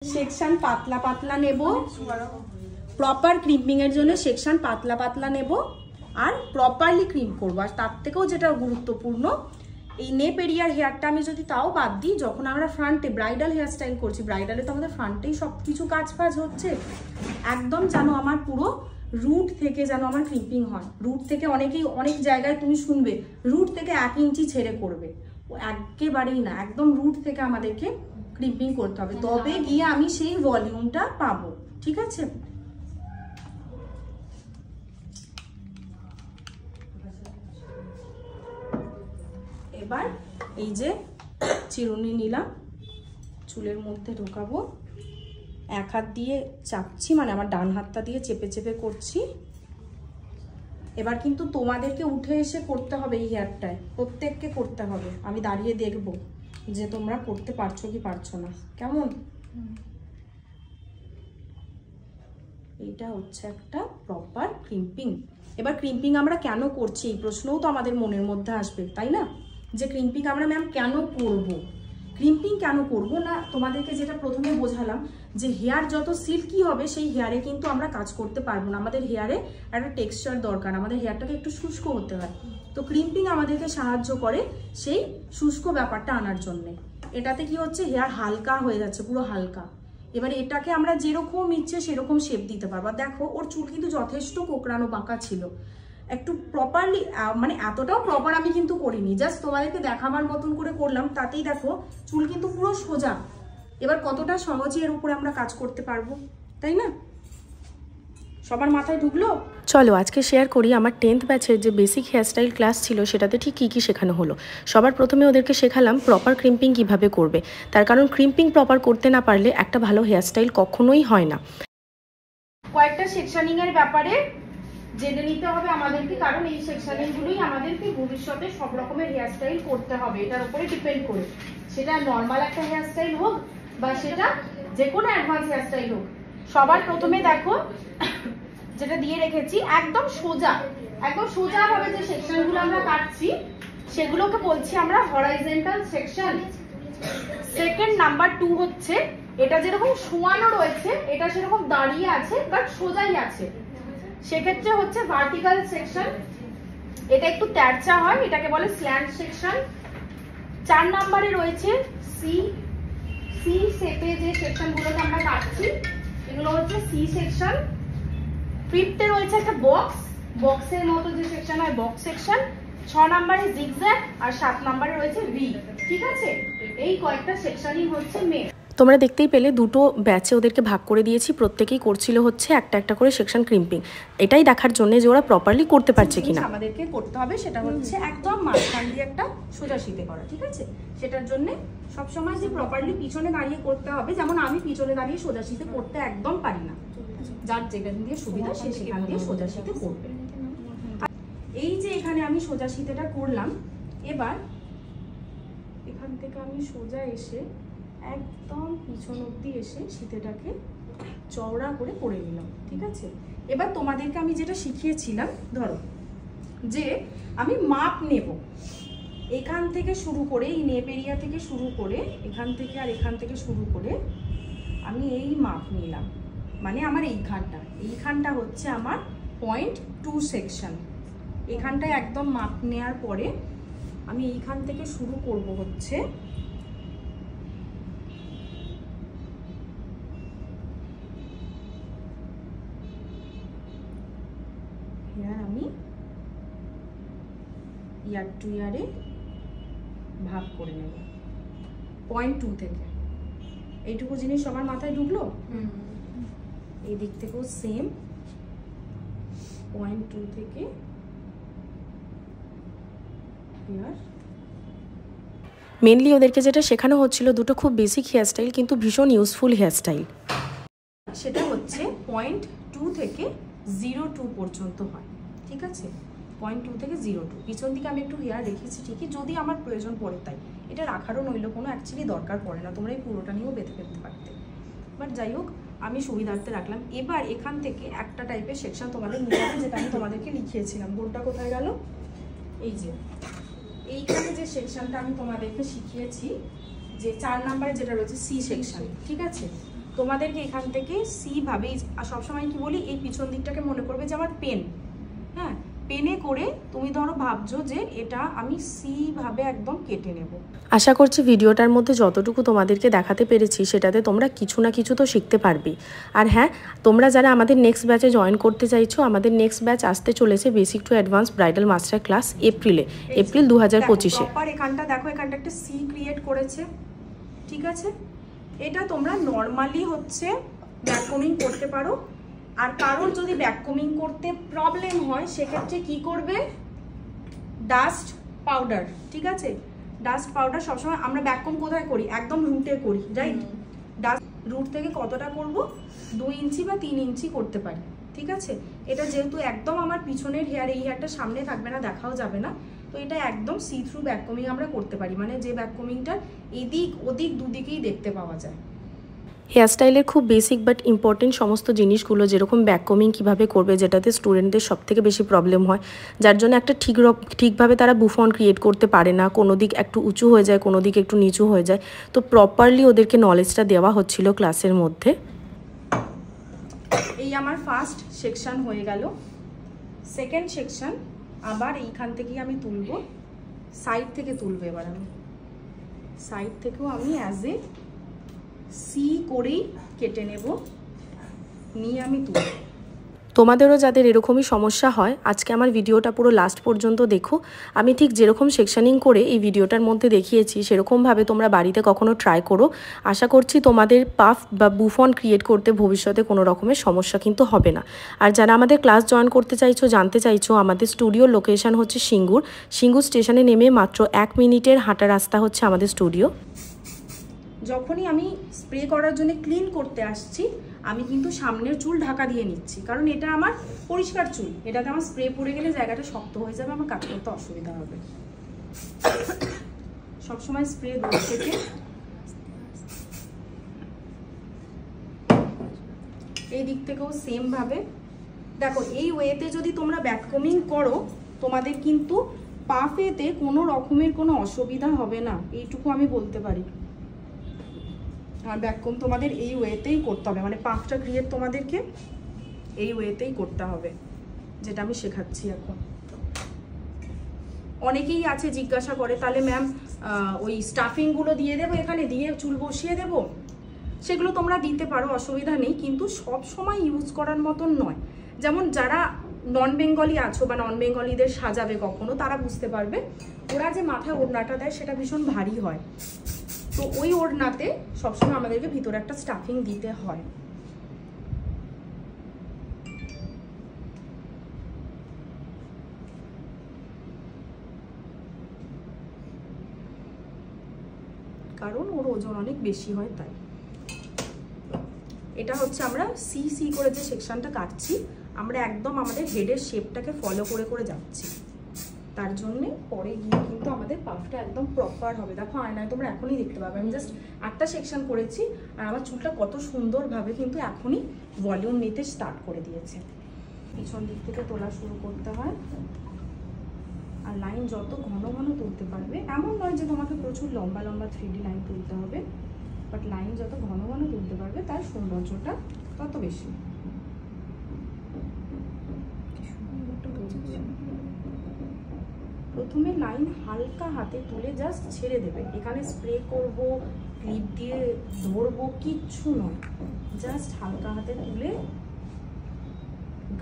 Section পাতলা পাতলা নেব, প্রপার ক্রিম্পিং এর জন্য সেকশন পাতলা পাতলা নেব আর প্রপারলি ক্রিম করব। আর তার থেকেও যেটা গুরুত্বপূর্ণ, এই নেপ এরিয়ার হেয়ারটা আমি যদি তাও বাদ দিই, যখন আমরা ফ্রন্টে ব্রাইডাল হেয়ার স্টাইল করছি, ব্রাইডালে তো আমাদের ফ্রন্টেই সব কিছু কাজ ফাজ হচ্ছে, একদম যেন আমার পুরো রুট থেকে যেন আমার ক্রিম্পিং হয়। রুট থেকে অনেকেই অনেক জায়গায় তুমি শুনবে রুট থেকে 1 ইঞ্চি ছেড়ে করবে, ও একেবারেই না, একদম রুট থেকে আমাদেরকে ক্রিম্পিং করতে হবে, তবে গিয়ে আমি সেই ভলিউমটা পাবো। ঠিক আছে, এবার এই যে চিরুনি নিলাম, চুলের মধ্যে ঢোকাবো, এক হাত দিয়ে চাপছি, মানে আমার ডান হাতটা দিয়ে চেপে চেপে করছি। এবার কিন্তু তোমাদেরকে উঠে এসে করতে হবে, এই হেয়ারটায় প্রত্যেককে করতে হবে। আমি দাঁড়িয়ে দেখবো যে তোমরা করতে পারছো কি পারছো না, কেমন? এইটা হচ্ছে একটা প্রপার ক্রিম্পিং। এবার ক্রিম্পিং আমরা কেন করছি এই প্রশ্নও তো আমাদের মনের মধ্যে আসবে, তাই না? যে ক্রিম্পিং আমরা ম্যাম কেন করব, ক্রিম্পিং কেন করব না, তোমাদেরকে যেটা প্রথমে বোঝালাম যে হেয়ার যত সিল্কি হবে সেই হেয়ারে কিন্তু আমরা কাজ করতে পারবো না। আমাদের হেয়ারে একটা টেক্সচার দরকার, আমাদের হেয়ারটাকে একটু শুষ্ক হতে হয়। তো ক্রিম্পিং আমাদেরকে সাহায্য করে সেই শুষ্ক ব্যাপারটা আনার জন্যে। এটাতে কি হচ্ছে, হেয়ার হালকা হয়ে যাচ্ছে, পুরো হালকা। এবার এটাকে আমরা যেরকম ইচ্ছে সেরকম শেপ দিতে পারবো। দেখো ওর চুল কিন্তু যথেষ্ট কোঁকড়ানো বাঁকা ছিল, একটু প্রপারলি, মানে এতটাও প্রপার আমি কিন্তু করিনি, জাস্ট তোমাদেরকে দেখাবার মতন করে করলাম, তাতেই দেখো চুল কিন্তু পুরো সোজা। এবার কতটা সহজে এর উপরে আমরা কাজ করতে পারবো, তাই না? সবার মাথায় ঢুকলো? চলো আজকে শেয়ার করি আমার 10th ব্যাচের যে বেসিক হেয়ারস্টাইল ক্লাস ছিল সেটাতে ঠিক কী কী শেখানো হলো। সবার প্রথমে ওদেরকে শেখালাম প্রপার ক্রিম্পিং কিভাবে করবে, তার কারণ ক্রিম্পিং প্রপার করতে না পারলে একটা ভালো হেয়ারস্টাইল কখনোই হয় না। কয়েকটা সেকশনিং এর ব্যাপারে জেনে নিতে হবে আমাদেরকে, কারণ এই সেকশনিং গুলোই আমাদেরকে ভবিষ্যতে সব রকমের হেয়ারস্টাইল করতে হবে, এটার উপরে ডিপেন্ড করে, সেটা নর্মাল একটা হেয়ারস্টাইল হোক বা সেটা যে কোনো অ্যাডভান্স হেয়ারস্টাইল হোক। সবার প্রথমে দেখো যেটা দিয়ে রেখেছি, একদম সোজা ভাবে যে সেকশন গুলো আমরা কাটছি সেগুলোকে বলছি আমরা হরাইজন্টাল সেকশন। সেকেন্ড নাম্বার 2 হচ্ছে, এটা যেরকম শোয়ানো রয়েছে এটা সেরকম দাঁড়িয়ে আছে বাট সোজাই আছে, সেক্ষেত্রে হচ্ছে ভার্টিক্যাল সেকশন। এটা একটু তেরচা হয়, এটাকে বলে স্ল্যান্ট সেকশন। 4 নাম্বারে রয়েছে সি শেপে যে সেকশন গুলোকে আমরা কাটছি, এগুলো হচ্ছে সি সেকশন। 5th রয়েছে একটা বক্সের মতো যে সেকশন হয়, বক্স সেকশন। 6 নাম্বারে জিগজ্যাগ আর 7 নাম্বারে রয়েছে ভি। ঠিক আছে, এই কয়েকটা সেকশনই হচ্ছে মেন। তোমরা দেখতেই পেলে দুটো ব্যাচে ওদেরকে ভাগ করে দিয়েছি, প্রত্যেকেই করছিল হচ্ছে একটা একটা করে সেকশন ক্রিম্পিং, এটাই দেখার জন্য যে ওরা প্রপারলি করতে পারছে কিনা। আমাদেরকে করতে হবে সেটা হচ্ছে একদম মাঝখান দিয়ে একটা সোজা শীতে করা। ঠিক আছে, সেটার জন্য সবসময় যে প্রপারলি পিছনে দাঁড়িয়ে করতে হবে, যেমন আমি পিছনে দাঁড়িয়ে সোজা শীতে করতে একদম পারি না, যার যেখান দিয়ে সুবিধা সে সেখান দিয়ে সোজা শীতে করবে। এই যে এখানে আমি সোজা শীতেটা করলাম, এবার এখান থেকে আমি সোজা এসে একদম পিছন অব্দি এসে শীতেটাকে চওড়া করে করে নিলাম। ঠিক আছে, এবার তোমাদেরকে আমি যেটা শিখিয়েছিলাম, ধরো যে আমি মাপ নেব, এখান থেকে শুরু করে এই নেপ এরিয়া থেকে শুরু করে এখান থেকে আর এখান থেকে শুরু করে আমি এই মাপ নিলাম, মানে আমার এইখানটা হচ্ছে আমার 0.2 সেকশন। এখানটায় একদম মাপ নেওয়ার পরে আমি এইখান থেকে শুরু করব হচ্ছে আমি ইয়ার টু ইয়ারে ভাগ করে নেব 0.2 থেকে। এইটুকু জিনিস সবার মাথায় ঢুকলো? এই দিক থেকেও সেম 0.2 থেকে মেনলি ওদেরকে যেটা শেখানো হচ্ছিল দুটো খুব বেসিক হেয়ারস্টাইল কিন্তু ভীষণ ইউজফুল হেয়ারস্টাইল। সেটা হচ্ছে 0.2 থেকে 0.2 পর্যন্ত হয়। ঠিক আছে, 0.2 থেকে 0.2। পিছন দিকে আমি একটু হেয়ার রেখেছি ঠিকই, যদি আমার প্রয়োজন পড়ে, তাই এটা রাখারও নইলো কোনো অ্যাকচুয়ালি দরকার পড়ে না, তোমরা এই পুরোটা নিয়েও বেঁধে ফেলতে পারতে, বাট যাই হোক আমি সুবিধার্থে রাখলাম। এবার এখান থেকে একটা টাইপের সেকশন তোমাদের নিতে হবে, যেটা আমি তোমাদেরকে লিখিয়েছিলাম। বোর্ডটা কোথায় গেল? এই যে এইখানে যে সেকশনটা আমি তোমাদেরকে শিখিয়েছি, যে 4 নাম্বারে যেটা রয়েছে সি সেকশন। ঠিক আছে, তো তোমাদেরকে এখান থেকে সি ভাবে, আর সবসময় কি বলি, এই পিছন দিকটাকে মনে করবে যে আমার পেন, হ্যাঁ, পেনে করে তুমি ধরো ভাবছো যে এটা আমি সি ভাবে একদম কেটে নেব। আশা করছি ভিডিওটার মধ্যে যতটুকু তোমাদেরকে দেখাতে পেরেছি সেটাতে তোমরা কিছু না কিছু তো শিখতে পারবে। আর হ্যাঁ, তোমরা যারা আমাদের নেক্সট ব্যাচে জয়েন করতে চাইছো, আমাদের নেক্সট ব্যাচ আসতে চলেছে basic to advance bridal master class April 2025-এ। প্রপার এখানটা দেখো, এখানটা একটা সি ক্রিয়েট করেছে, ঠিক আছে। এটা তোমরা নর্মালি হচ্ছে ব্যাককমিং করতে পারো। আর কারোর যদি ব্যাককমিং করতে প্রবলেম হয় সেক্ষেত্রে কি করবে, ডাস্ট পাউডার, ঠিক আছে। ডাস্ট পাউডার সবসময় আমরা ব্যাককম কোথায় করি, একদম রুটে করি, রাইট। ডাস্ট রুট থেকে কতটা করব, 2 ইঞ্চি বা 3 ইঞ্চি করতে পারি, ঠিক আছে। এটা যেহেতু একদম আমার পিছনের হেয়ার, এই হেয়ারটা সামনে থাকবে না, দেখাও যাবে না, তো এটা একদম সি থ্রু ব্যাককমিং আমরা করতে পারি, মানে যে ব্যাককমিংটা এদিক ওদিক দুদিকেই দেখতে পাওয়া যায়। হেয়ারস্টাইলের খুব বেসিক বাট ইম্পর্টেন্ট সমস্ত জিনিসগুলো, যেরকম ব্যাককমিং কীভাবে করবে, যেটাতে স্টুডেন্টদের সবথেকে বেশি প্রবলেম হয়, যার জন্য একটা ঠিকভাবে তারা বুফন ক্রিয়েট করতে পারে না, কোনো দিক একটু উঁচু হয়ে যায়, কোনো দিক একটু নিচু হয়ে যায়। তো প্রপারলি ওদেরকে নলেজটা দেওয়া হচ্ছিল ক্লাসের মধ্যে। এই আমার ফার্স্ট সেকশন হয়ে গেল। সেকেন্ড সেকশন আবার এইখান থেকেই আমি তুলবো, সাইড থেকে তুলবো। এবার আমি সাইড থেকেও আমি অ্যাজ এ সি করেই কেটে নেব, নিয়ে আমি তুলব। তোমাদেরও যাদের এরকমই সমস্যা হয়, আজকে আমার ভিডিওটা পুরো লাস্ট পর্যন্ত দেখো। আমি ঠিক যেরকম সেকশনিং করে এই ভিডিওটার মধ্যে দেখিয়েছি সেরকমভাবে তোমরা বাড়িতে কখনো ট্রাই করো। আশা করছি তোমাদের পাফ বা বুফন ক্রিয়েট করতে ভবিষ্যতে কোনো রকমের সমস্যা কিন্তু হবে না। আর যারা আমাদের ক্লাস জয়েন করতে চাইছো, জানতে চাইছো, আমাদের স্টুডিওর লোকেশন হচ্ছে সিঙ্গুর স্টেশনে নেমে মাত্র 1 মিনিটের হাঁটা রাস্তা হচ্ছে আমাদের স্টুডিও। যখনই আমি স্প্রে করার জন্য ক্লিন করতে আসছি, আমি কিন্তু সামনের চুল ঢাকা দিয়ে নিচ্ছি, কারণ এটা আমার পরিষ্কার চুল, এটাতে আমার স্প্রে পড়ে গেলে জায়গাটা শক্ত হয়ে যাবে, আমার কাজ করতে অসুবিধা হবে। সবসময় স্প্রে দূর থেকে। এই দিক থেকেও সেম ভাবে দেখো, এই ওয়েতে যদি তোমরা ব্যাককমিং করো, তোমাদের কিন্তু পাফেতে কোনো রকমের কোনো অসুবিধা হবে না, এইটুকু আমি বলতে পারি। আর ব্যাককম তোমাদের এই ওয়েতেই করতে হবে, মানে পাফটা ক্রিয়েট তোমাদেরকে এই ওয়েতেই করতে হবে, যেটা আমি শেখাচ্ছি এখন। অনেকেই আছে জিজ্ঞাসা করে, তাহলে ম্যাম ওই স্টাফিংগুলো দিয়ে দেবো, এখানে দিয়ে চুল বসিয়ে দেব? সেগুলো তোমরা দিতে পারো, অসুবিধা নেই, কিন্তু সব সময় ইউজ করার মতন নয়। যেমন যারা নন বেঙ্গলি আছো বা নন বেঙ্গলিদের সাজাবে কখনো, তারা বুঝতে পারবে, ওরা যে মাথায় ওড়নাটা দেয় সেটা ভীষণ ভারী হয়, তো ওই ওড়নাতে সবসময় আমাদেরকে ভিতরে একটা স্টাফিং দিতে হয়। কারণ ওর ওজন অনেক বেশি হয় তাই। এটা হচ্ছে আমরা সি সি করে যে সেকশনটা কাটছি, আমরা একদম আমাদের হেডের শেপটাকে ফলো করে করে যাচ্ছি, তার জন্য পরে গিয়ে কিন্তু আমাদের পাফটা একদম প্রপার হবে। দেখো আয়নায় তোমরা এখনই দেখতে পাবে, আমি জাস্ট একটা সেকশন করেছি আর আমার চুলটা কত সুন্দরভাবে কিন্তু এখনই ভলিউম নিতে স্টার্ট করে দিয়েছে। পিছন দিক থেকে তোলা শুরু করতে হয়, আর লাইন যত ঘন ঘন তুলতে পারবে, এমন নয় যে তোমাকে প্রচুর লম্বা লম্বা 3D লাইন তুলতে হবে, বাট লাইন যত ঘন ঘন তুলতে পারবে তার সৌন্দর্যটা তত বেশি। প্রথমে লাইন হালকা হাতে তুলে জাস্ট ছেড়ে দেবে, এখানে স্প্রে করব, ক্লিপ দিয়ে ধরবো, কিচ্ছু নয়, জাস্ট হালকা হাতে তুলে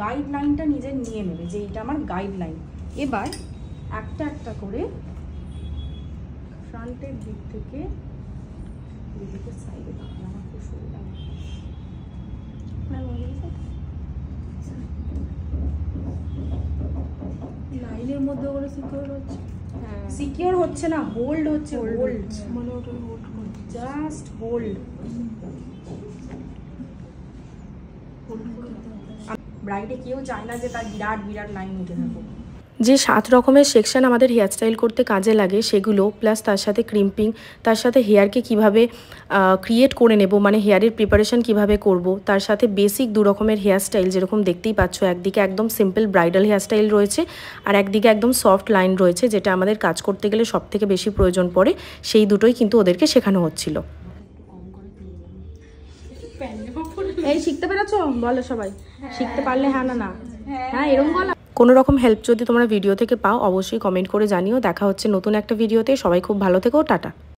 গাইড লাইনটা নিজে নিয়ে নেবে যে এটা আমার গাইড লাইন। এবার একটা একটা করে ফ্রন্টের দিক থেকে দিকে সাইডে থাকলে আমার খুব সুবিধা হয়। লাইনের মধ্যে ওরা সিকিউর হচ্ছে, সিকিউর হচ্ছে না, হোল্ড হচ্ছে, হোল্ড মানে ওটা হোল্ড করছে, জাস্ট হোল্ড। ব্রাইডে কেউ চায় না যে তার বিরাট বিরাট লাইন উঠে থাকুক। যে 7 রকমের সেকশন আমাদের হেয়ারস্টাইল করতে কাজে লাগে সেগুলো, প্লাস তার সাথে ক্রিম্পিং, তার সাথে হেয়ারকে কিভাবে ক্রিয়েট করে নেব, মানে হেয়ারের প্রিপারেশন কিভাবে করব, তার সাথে বেসিক 2 রকমের হেয়ারস্টাইল, যেরকম দেখতেই পাচ্ছ, একদিকে একদম সিম্পল ব্রাইডাল হেয়ারস্টাইল রয়েছে আর একদিকে একদম সফট লাইন রয়েছে, যেটা আমাদের কাজ করতে গেলে সবথেকে বেশি প্রয়োজন পড়ে, সেই দুটোই কিন্তু ওদেরকে শেখানো হচ্ছিল। এই শিখতে পেরেছো বলো সবাই, শিখতে পারলে হ্যাঁ না না হ্যাঁ এরকম বলো। কোনো রকম হেল্প যদি তোমরা ভিডিও থেকে পাও অবশ্যই কমেন্ট করে জানিও। দেখা হচ্ছে নতুন একটা ভিডিওতে। সবাই খুব ভালো থেকো, টাটা।